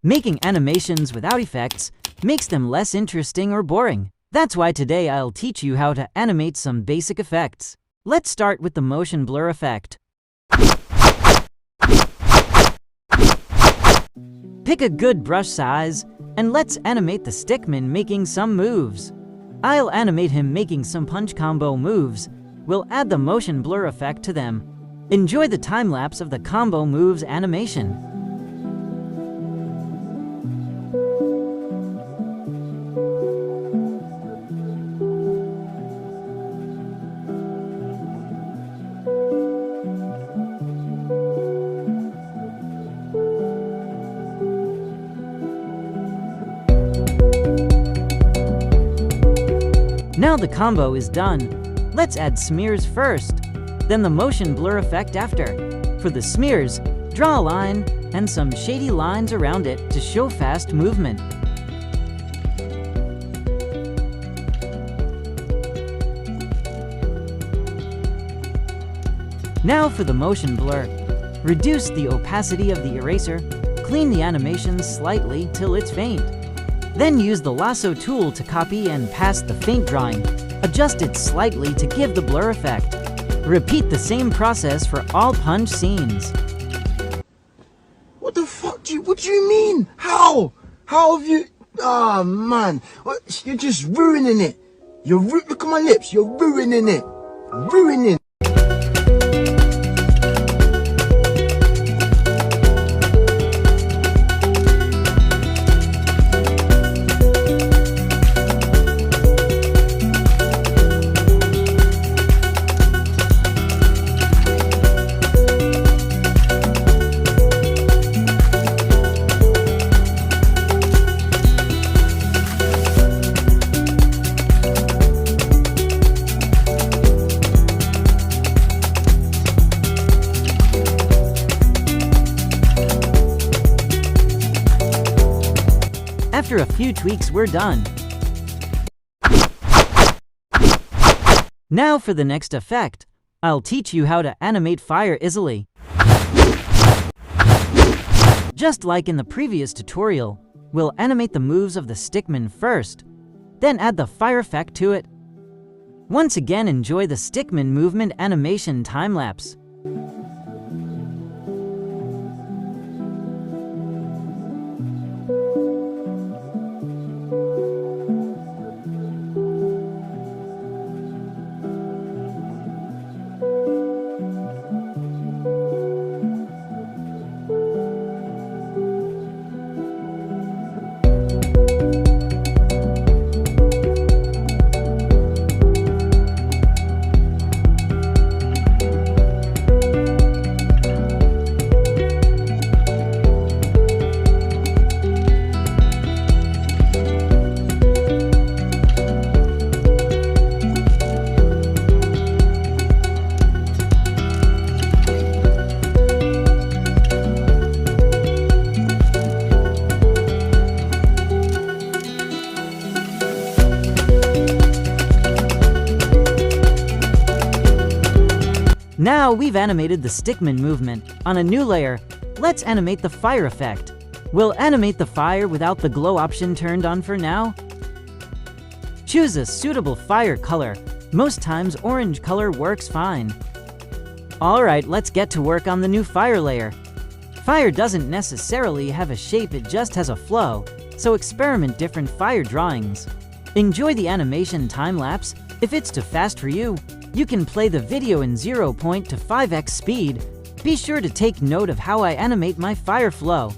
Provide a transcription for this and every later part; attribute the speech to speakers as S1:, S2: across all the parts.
S1: Making animations without effects makes them less interesting or boring. That's why today I'll teach you how to animate some basic effects. Let's start with the motion blur effect. Pick a good brush size and let's animate the stickman making some moves. I'll animate him making some punch combo moves. We'll add the motion blur effect to them. Enjoy the time lapse of the combo moves animation. Now the combo is done. Let's add smears first, then the motion blur effect after. For the smears, draw a line and some shady lines around it to show fast movement. Now for the motion blur. Reduce the opacity of the eraser, clean the animation slightly till it's faint. Then use the lasso tool to copy and paste the faint drawing. Adjust it slightly to give the blur effect. Repeat the same process for all punch scenes.
S2: What the fuck what do you mean? How? How have you... Ah, man. You're just ruining it. Look at my lips. You're ruining it. Ruining.
S1: After a few tweaks, we're done. Now for the next effect. I'll teach you how to animate fire easily. Just like in the previous tutorial, we'll animate the moves of the stickman first, then add the fire effect to it. Once again, enjoy the stickman movement animation time-lapse. Now we've animated the stickman movement. On a new layer, let's animate the fire effect. We'll animate the fire without the glow option turned on for now. Choose a suitable fire color. Most times orange color works fine. Alright, let's get to work on the new fire layer. Fire doesn't necessarily have a shape, it just has a flow, so experiment different fire drawings. Enjoy the animation time-lapse. If it's too fast for you, you can play the video in 0 to 5x speed. Be sure to take note of how I animate my fire flow.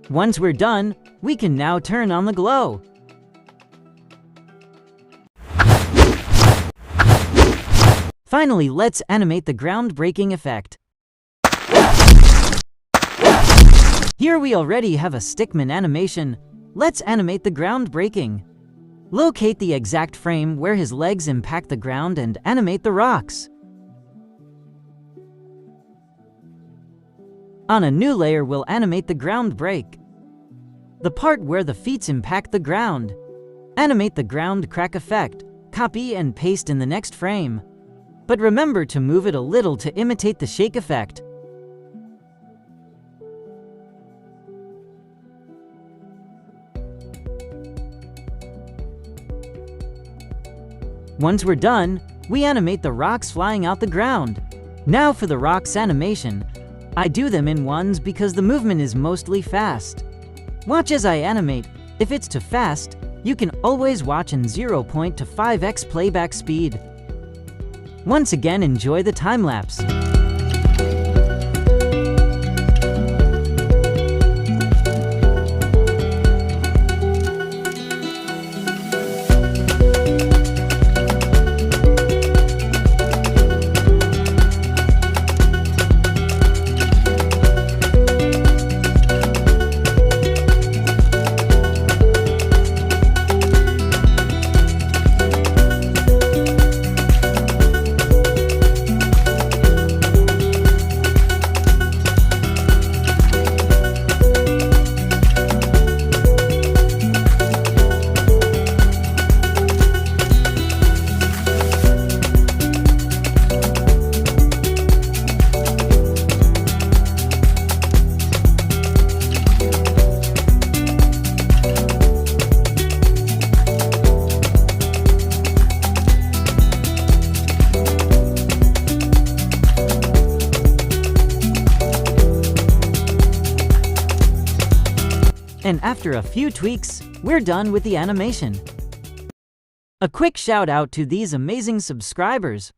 S1: Once we're done, we can now turn on the glow. Finally, let's animate the groundbreaking effect. Here we already have a stickman animation. Let's animate the groundbreaking. Locate the exact frame where his legs impact the ground and animate the rocks. On a new layer, we'll animate the ground break. The part where the feet impact the ground. Animate the ground crack effect. Copy and paste in the next frame. But remember to move it a little to imitate the shake effect. Once we're done, we animate the rocks flying out the ground. Now for the rocks animation. I do them in ones because the movement is mostly fast. Watch as I animate. If it's too fast, you can always watch in 0.5 to 5x playback speed. Once again, enjoy the time-lapse. And after a few tweaks, we're done with the animation. A quick shout out to these amazing subscribers.